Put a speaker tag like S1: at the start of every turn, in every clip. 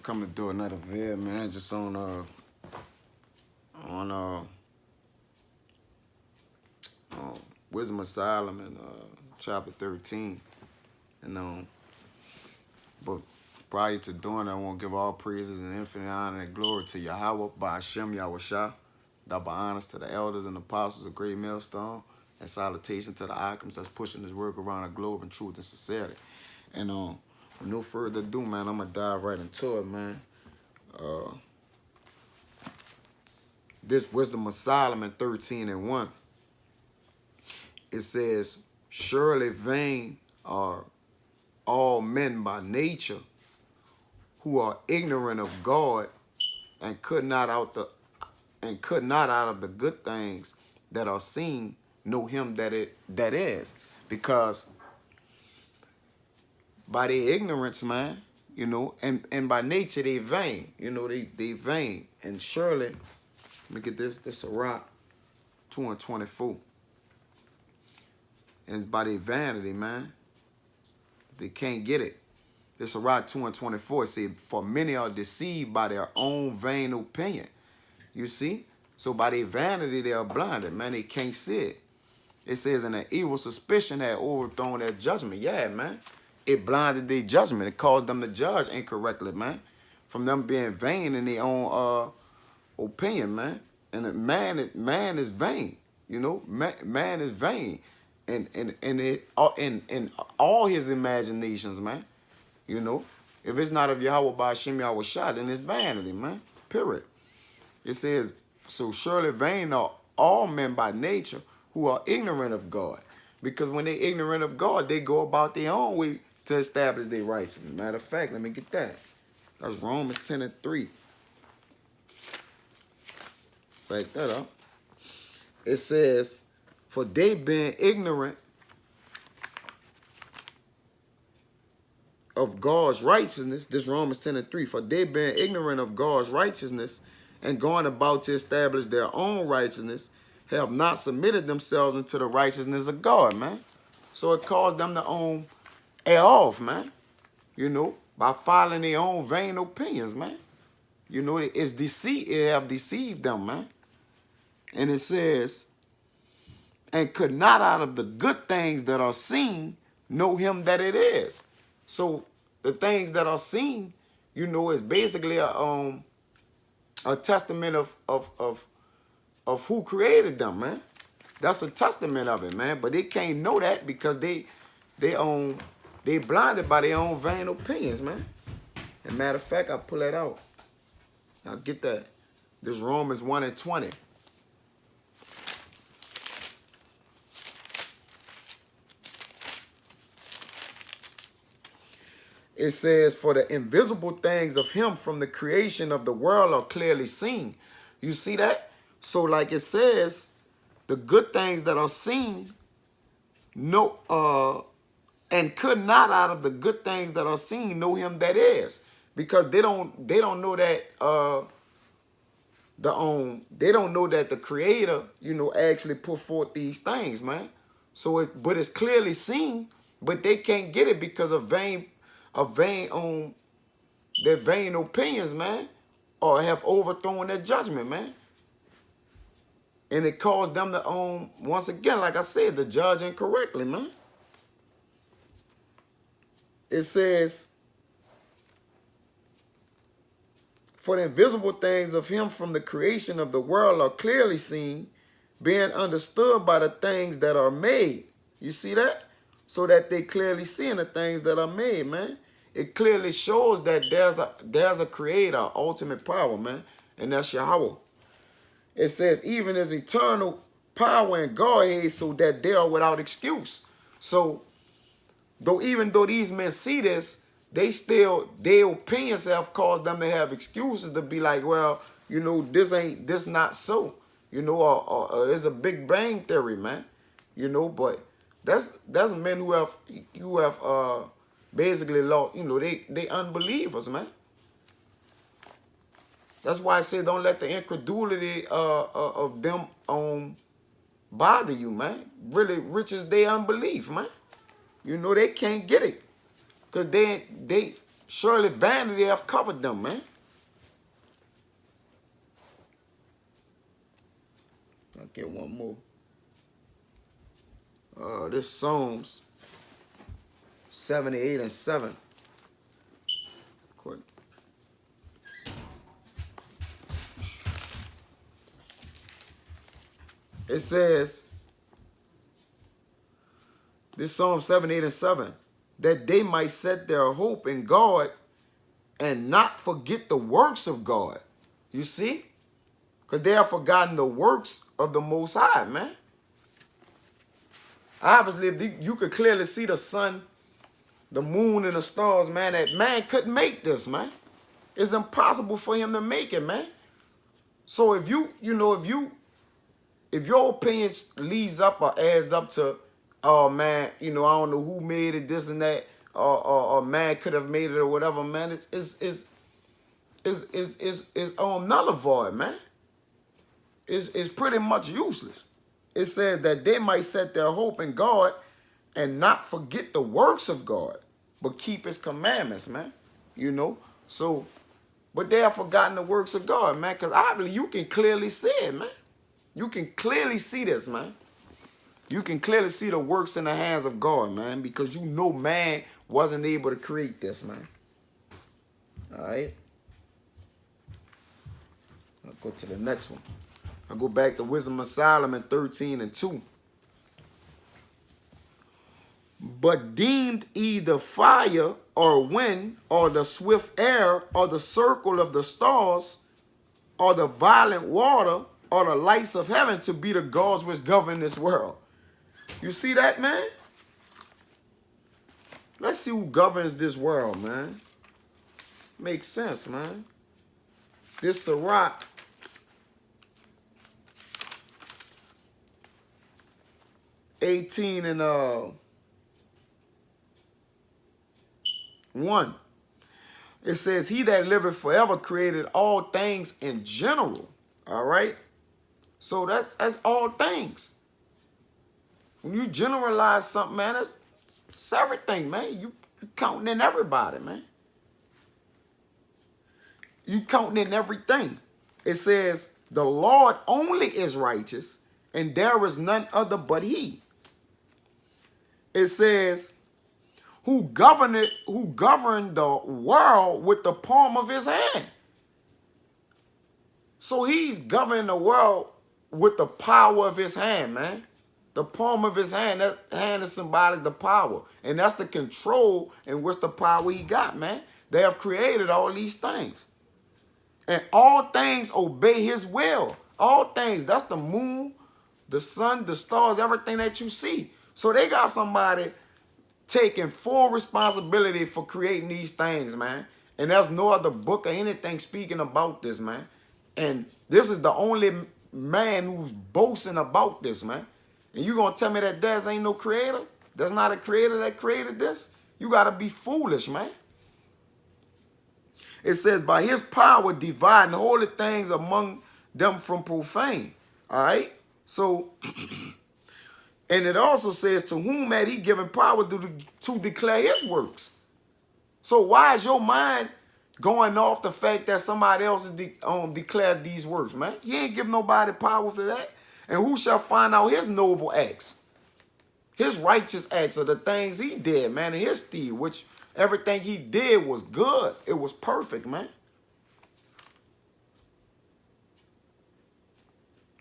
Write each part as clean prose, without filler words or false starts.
S1: Come to do another vid, man. Just on Wisdom of Solomon, chapter 13. And but prior to doing that, I want to give all praises and infinite honor and glory to Yahweh by Hashem Yahushua. Double honors to the elders and apostles of Great Millstone, and salutation to the icons that's pushing this work around the globe in truth and sincerity. And with no further ado, man, I'm gonna dive right into it, man. This Wisdom of Solomon 13:1. It says, surely vain are all men by nature who are ignorant of God and could not out of the good things that are seen know him that is. Because by their ignorance, man, you know, and by nature they vain. You know, they vain. And surely, let me get this is a rock 2:24. And it's by their vanity, man. They can't get it. This is Rock 2:24. It says, for many are deceived by their own vain opinion. You see? So by their vanity, they are blinded, man. They can't see it. It says, and an evil suspicion had overthrown their judgment. Yeah, man. It blinded their judgment. It caused them to judge incorrectly, man. From them being vain in their own opinion, man. And man is vain. You know, man is vain. In all his imaginations, man. You know, if it's not of Yahweh by Hashem Yahushua, then it's vanity, man. Period. It says, so surely vain are all men by nature who are ignorant of God. Because when they're ignorant of God, they go about their own way to establish their righteousness. Matter of fact, let me get that. That's Romans 10:3. Back that up. It says, for they being ignorant of God's righteousness, this Romans 10:3, for they being ignorant of God's righteousness and going about to establish their own righteousness, have not submitted themselves into the righteousness of God, man. So it caused them to err off, man. You know, by following their own vain opinions, man. You know, it's deceit. It have deceived them, man. And it says, and could not out of the good things that are seen know him that it is. So the things that are seen, you know, is basically a testament of who created them, man. That's a testament of it, man. But they can't know that because they blinded by their own vain opinions, man. And matter of fact, I pull that out. Now get that. This Romans 1:20. It says, for the invisible things of him from the creation of the world are clearly seen. You see that? So like it says, the good things that are seen, and could not out of the good things that are seen know him that is. Because they don't know that they don't know that the creator, you know, actually put forth these things, man. So but it's clearly seen, but they can't get it because of their vain opinions, man, or have overthrown their judgment, man. And it caused them to once again, like I said, to judge incorrectly, man. It says, for the invisible things of him from the creation of the world are clearly seen, being understood by the things that are made. You see that? So that they clearly seeing the things that are made, man. It clearly shows that there's a creator, ultimate power, man. And that's Yahweh. It says, even as eternal power and Godhead, so that they are without excuse. So, even though these men see this, their opinions have caused them to have excuses to be like, well, you know, this not so. You know, or it's a Big Bang theory, man. You know, but that's men who have basically lost, you know, they unbelievers, man. That's why I say don't let the incredulity of them bother you, man. Really, riches they unbelief, man. You know, they can't get it. Because Surely vanity hath covered them, man. I'll get one more. This Psalms 78 and 7. Quick. It says, this Psalm 78 and 7, that they might set their hope in God and not forget the works of God. You see? Because they have forgotten the works of the Most High, man. Obviously, you could clearly see the sun, the moon, and the stars, man. That man couldn't make this, man. It's impossible for him to make it, man. So if if your opinion leads up or adds up to, oh man, I don't know who made it, this and that, or man could have made it or whatever, man, it's null and void, man. It's pretty much useless. It says that they might set their hope in God and not forget the works of God, but keep his commandments, man. So, but they have forgotten the works of God, man, because obviously you can clearly see it, man. You can clearly see this, man. You can clearly see the works in the hands of God, man, because man wasn't able to create this, man. All right. I'll go to the next one. I'll go back to Wisdom of Solomon 13 and 2. But deemed either fire or wind or the swift air or the circle of the stars or the violent water or the lights of heaven to be the gods which govern this world. You see that, man? Let's see who governs this world, man. Makes sense, man. This Sirach 18 and 1. It says, he that liveth forever created all things in general. All right? So that's all things. When you generalize something, man, it's everything, man. You counting in everybody, man. You counting in everything. It says, the Lord only is righteous, and there is none other but he. It says, who governed the world with the palm of his hand. So he's governing the world with the power of his hand, man. The palm of his hand, that hand is symbolic of the power. And that's the control in which the power he got, man. They have created all these things. And all things obey his will. All things, that's the moon, the sun, the stars, everything that you see. So they got somebody taking full responsibility for creating these things, man. And there's no other book or anything speaking about this, man. And this is the only man who's boasting about this, man. And you gonna tell me that there ain't no creator? There's not a creator that created this? You gotta be foolish, man. It says, by his power dividing holy things among them from profane. All right? So, and it also says, to whom had he given power to declare his works? So why is your mind going off the fact that somebody else has declared these works, man? He ain't give nobody power for that. And who shall find out his noble acts? His righteous acts are the things he did, man, in his stead, which everything he did was good. It was perfect, man.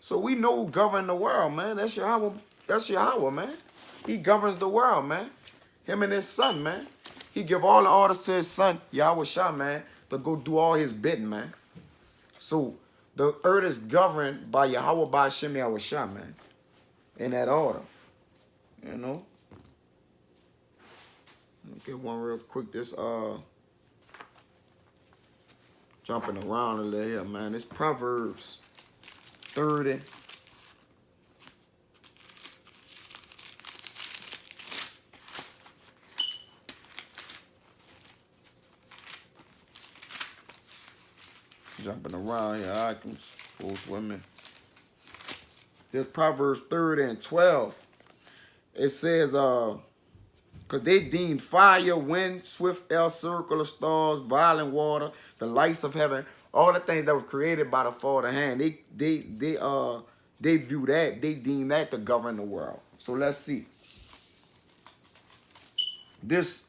S1: So we know who governs the world, man. That's Yahweh, man. He governs the world, man. Him and his son, man. He give all the orders to his son, Yahweh Shah, man, to go do all his bidding, man. So the earth is governed by Yahweh by Hashem Yahweh Shah, man. In that order. You know? Let me get one real quick. This jumping around a little here, man. This Proverbs 30. Jumping around here, I can suppose women. This Proverbs 30 and 12. It says, Because they deemed fire, wind, swift air, circle of stars, violent water, the lights of heaven, all the things that were created by the Father hand. They view that, they deem that to govern the world. So let's see. This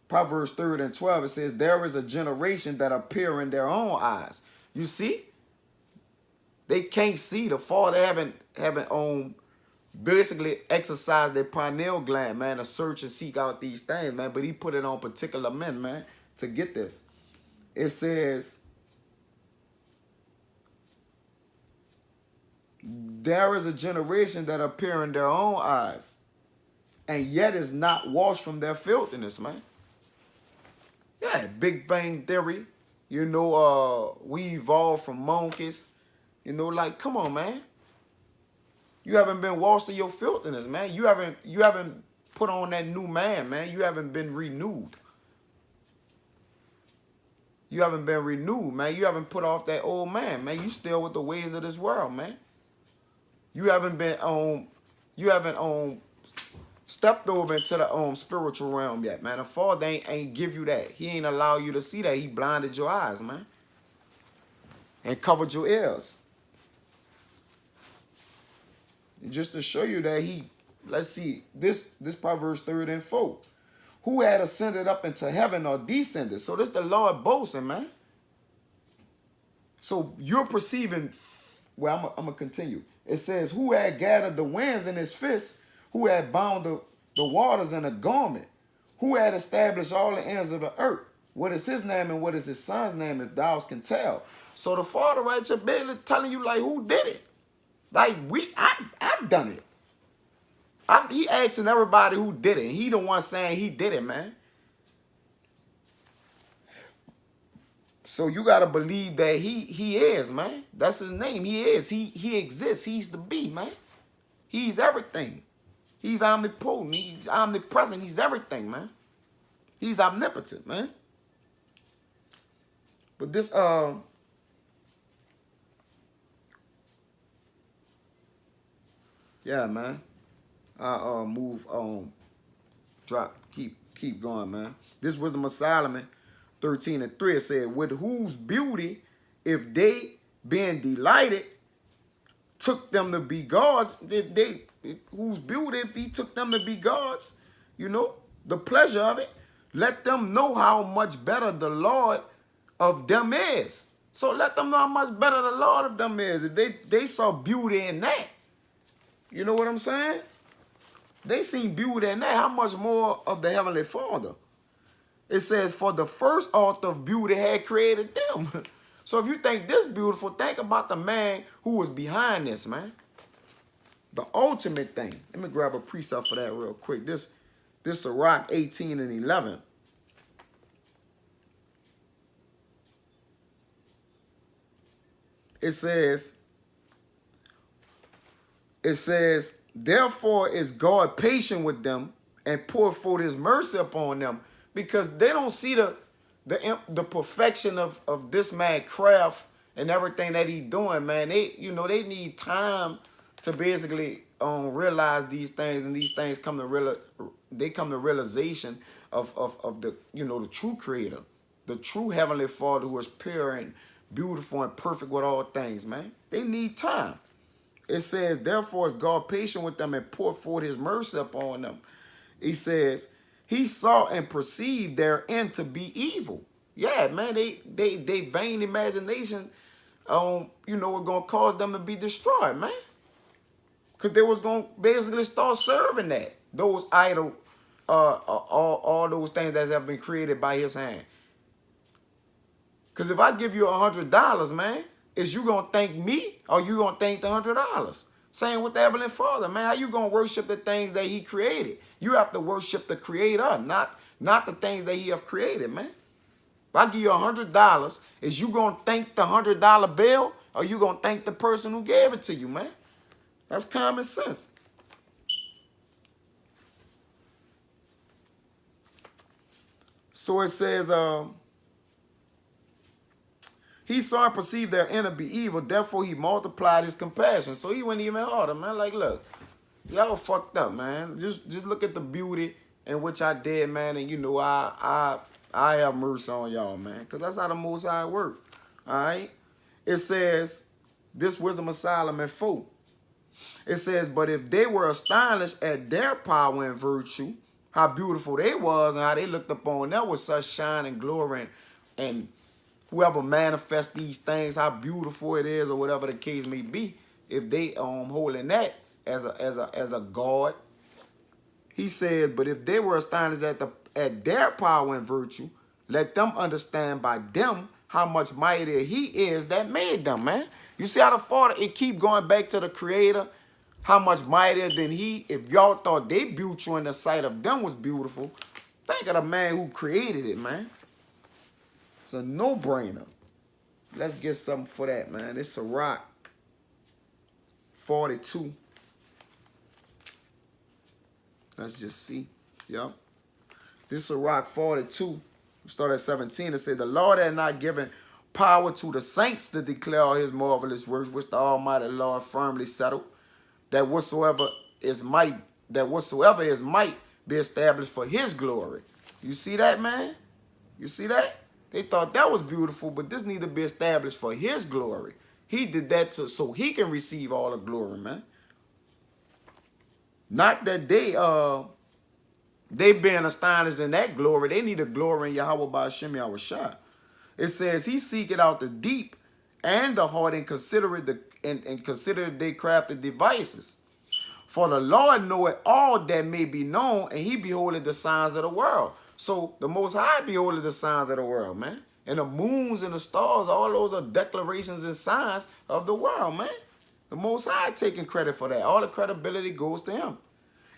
S1: Proverbs 3 and 12, it says, there is a generation that appear in their own eyes. You see? They can't see. The Father haven't basically exercised their pineal gland, man, to search and seek out these things, man. But he put it on particular men, man, to get this. It says, there is a generation that appear in their own eyes, and yet is not washed from their filthiness, man. Yeah, Big Bang Theory. You know, we evolved from monkeys. You know, like, come on, man. You haven't been washed of your filthiness, man. You haven't put on that new man, man. You haven't been renewed. You haven't been renewed, man. You haven't put off that old man, man. You still with the ways of this world, man. You haven't been stepped over into the spiritual realm yet, man. The Father ain't give you that. He ain't allow you to see that. He blinded your eyes, man. And covered your ears. Just to show you that let's see, this Proverbs 3 and 4. Who had ascended up into heaven or descended? So this the Lord boasting, man. So you're perceiving, well, I'm going to continue. It says, who had gathered the winds in his fist? Who had bound the waters in a garment? Who had established all the ends of the earth? What is his name and what is his son's name, if thou can tell? So the Father right here barely telling you, like, who did it? Like, I've done it. He asking everybody who did it. He the one saying he did it, man. So you got to believe that he is, man. That's his name. He is. He exists. He's the be, man. He's everything. He's omnipotent. He's omnipresent. He's everything, man. He's omnipotent, man. But this, yeah, man. Move on. Drop. Keep going, man. This was the Solomon 13 and 3. It said, with whose beauty, if they being delighted, took them to be gods, whose beauty, if he took them to be gods, you know, the pleasure of it, let them know how much better the Lord of them is. So let them know how much better the Lord of them is. If they saw beauty in that, you know what I'm saying? They seen beauty in that. How much more of the Heavenly Father? It says, for the first author of beauty had created them. So if you think this beautiful, think about the man who was behind this, man. The ultimate thing. Let me grab a precept for that real quick. This Sirach 18 and 11. It says, therefore is God patient with them and pour forth his mercy upon them, because they don't see the perfection of this man craft and everything that he's doing, man. They need time to basically realize these things, and these things come to realization of the the true creator, the true Heavenly Father, who is pure and beautiful and perfect with all things, man. They need time. It says, therefore is God patient with them and pour forth his mercy upon them. He says, he saw and perceived their end to be evil. Yeah, man, they vain imagination, were going to cause them to be destroyed, man. Because they was going to basically start serving that. Those idol, all those things that have been created by his hand. Because if I give you $100, man, is you going to thank me or you going to thank the $100? Same with the Heavenly Father, man. How you going to worship the things that he created? You have to worship the creator, not the things that he have created, man. If I give you $100, is you going to thank the $100 bill or you going to thank the person who gave it to you, man? That's common sense. So it says, he saw and perceived their end to be evil, therefore he multiplied his compassion. So he went even harder, man. Like, look, y'all fucked up, man. Just look at the beauty and which I did, man, and you know, I have mercy on y'all, man, because that's how the Most High work. All right? It says, this Wisdom of Solomon 4. It says, but if they were astonished at their power and virtue, how beautiful they was and how they looked upon them with such shine and glory, and whoever manifests these things, how beautiful it is, or whatever the case may be, if they holding that as a god, he says, but if they were astonished at their power and virtue, let them understand by them how much mightier he is that made them, man. You see how the Father, it keep going back to the Creator, how much mightier than he. If y'all thought they beautiful in the sight of them was beautiful, think of the man who created it, man. It's a no-brainer. Let's get something for that, man. It's a rock. 42. Let's just see. Yep. This is a rock 42. We start at 17. It said, the Lord had not given power to the saints to declare his marvelous works, which the Almighty Lord firmly settled, that whatsoever is might be established for his glory. You see that, man? You see that? They thought that was beautiful, but this need to be established for his glory. He did that so he can receive all the glory, man. Not that they being astonished in that glory. They need a glory in Yahweh by Hashem Yahushua. It says he seeketh out the deep and the heart and consider they crafted devices. For the Lord knoweth all that may be known, and he beholdeth the signs of the world. So the Most High beholdeth the signs of the world, man. And the moons and the stars, all those are declarations and signs of the world, man. The Most High taking credit for that. All the credibility goes to him.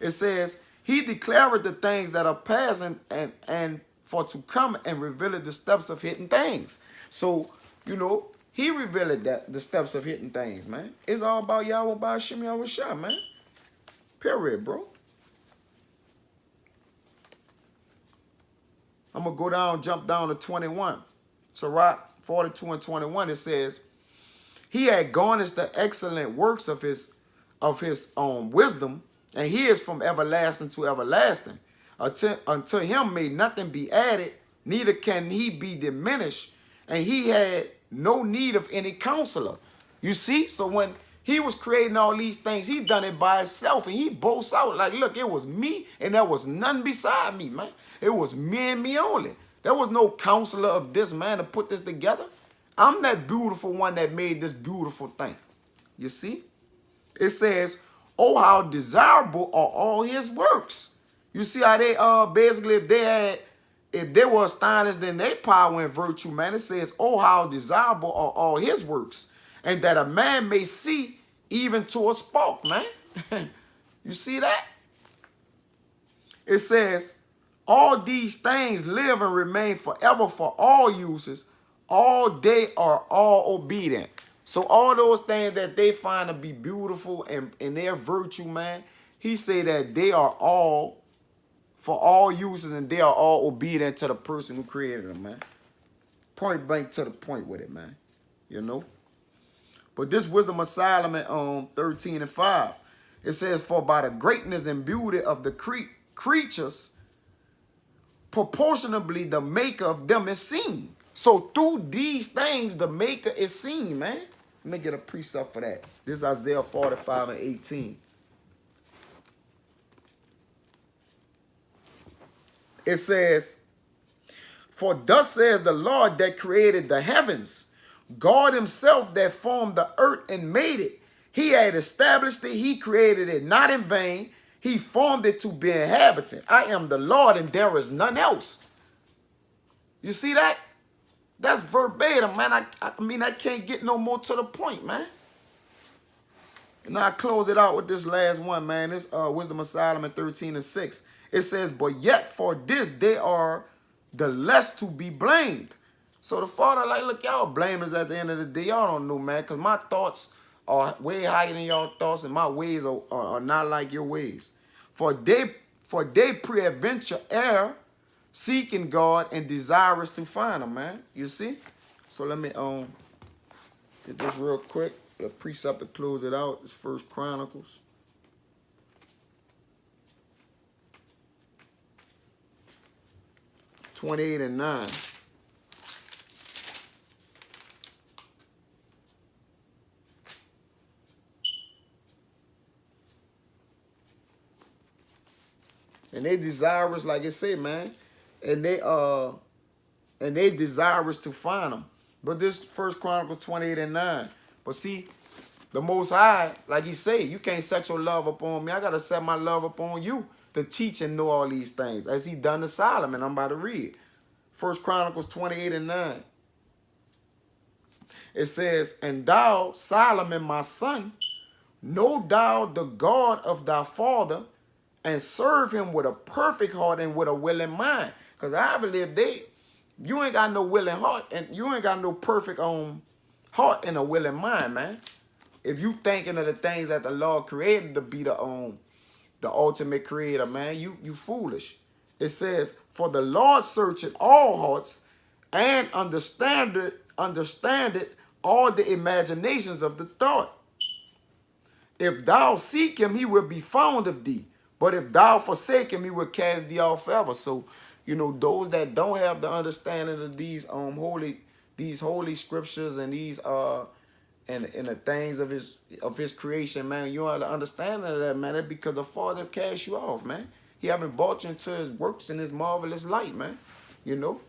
S1: It says, he declared the things that are past and for to come, and revealed the steps of hidden things. So, you know, he revealed that the steps of hidden things, man. It's all about Yahweh by Hashem Yahushua, man. Period, bro. I'm going to go down, jump down to 21. So, right, 42 and 21, it says, he had garnished the excellent works of his wisdom, and he is from everlasting to everlasting. Unto him may nothing be added, neither can he be diminished, and he had no need of any counselor. You see? So when he was creating all these things, he done it by himself, and he boasts out like, look, it was me, and there was none beside me, man. It was me and me only. There was no counselor of this, man, to put this together. I'm that beautiful one that made this beautiful thing. You see? It says, oh, how desirable are all his works. You see how they basically if they were astonished in their power and virtue, man, it says, oh, how desirable are all his works, and that a man may see even to a spark, man. You see that? It says, all these things live and remain forever for all uses. All they are all obedient. So all those things that they find to be beautiful and in their virtue, man, he say that they are all for all uses, and they are all obedient to the person who created them, man. Point blank to the point with it, man. You know? But this Wisdom of Solomon 13 and 5, it says, for by the greatness and beauty of the creatures, proportionably the maker of them is seen. So through these things, the maker is seen, man. Let me get a precept for that. This is Isaiah 45 and 18. It says, for thus says the Lord that created the heavens, God himself that formed the earth and made it. He had established it. He created it not in vain. He formed it to be inhabited. I am the Lord, and there is none else. You see that? That's verbatim, man. I mean, I can't get no more to the point, man. And I close it out with this last one, man. This Wisdom of Solomon 13 and 6. It says, but yet for this they are the less to be blamed. So the Father like, look, y'all blameless at the end of the day. Y'all don't know, man, because my thoughts are way higher than y'all thoughts, and my ways are not like your ways. For they pre-adventure err, seeking God and desirous to find him, man. You see? So let me get this real quick. The precept to close it out is 1 Chronicles. 28 and 9. And they desirous, like it said, man. And they desirous to find them. But this First Chronicles 28 and 9. But see, the Most High, like he said, you can't set your love upon me. I got to set my love upon you to teach and know all these things. As he done to Solomon, I'm about to read. First Chronicles 28 and 9. It says, and thou, Solomon, my son, know thou the God of thy father, and serve him with a perfect heart and with a willing mind. Because I believe you ain't got no willing heart and you ain't got no perfect heart and a willing mind, man. If you thinking of the things that the Lord created to be the ultimate creator, man, you foolish. It says, for the Lord searcheth all hearts and understand it all the imaginations of the thought. If thou seek him, he will be found of thee. But if thou forsake him, he will cast thee off forever. So, you know, those that don't have the understanding of these holy scriptures and these and the things of his creation, man, you don't have the understanding of that, man. That's because the Father have cast you off, man. He haven't brought you into his works in his marvelous light, man. You know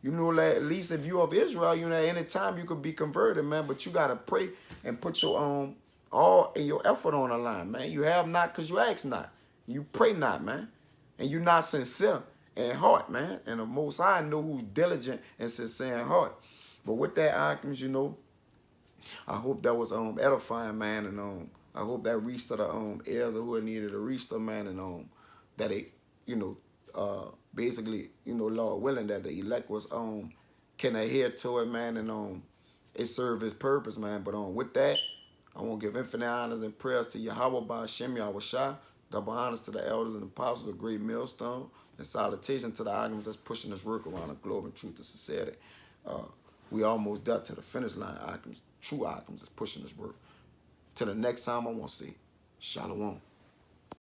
S1: that at least if you of Israel, you know, at any time you could be converted, man. But you gotta pray and put your all in your effort on the line, man. You have not because you ask not. You pray not, man. And you're not sincere in heart, man. And the Most High know who's diligent and sincere in heart. But with that, Alchemist, you know, I hope that was edifying, man. And I hope that reached to the heirs of who it needed to reach to, man. And that it, you know, basically, you know, Lord willing, that the elect was can adhere to it, man. And it served his purpose, man. But with that, I want to give infinite honors and prayers to Yahweh by Hashem Yahushua. Double honors to the elders and apostles of Great Millstone. And salutation to the arguments that's pushing this work around the globe in truth and sincerity. We almost got to the finish line. True arguments that's pushing this work. Till the next time, I want to say Shalom.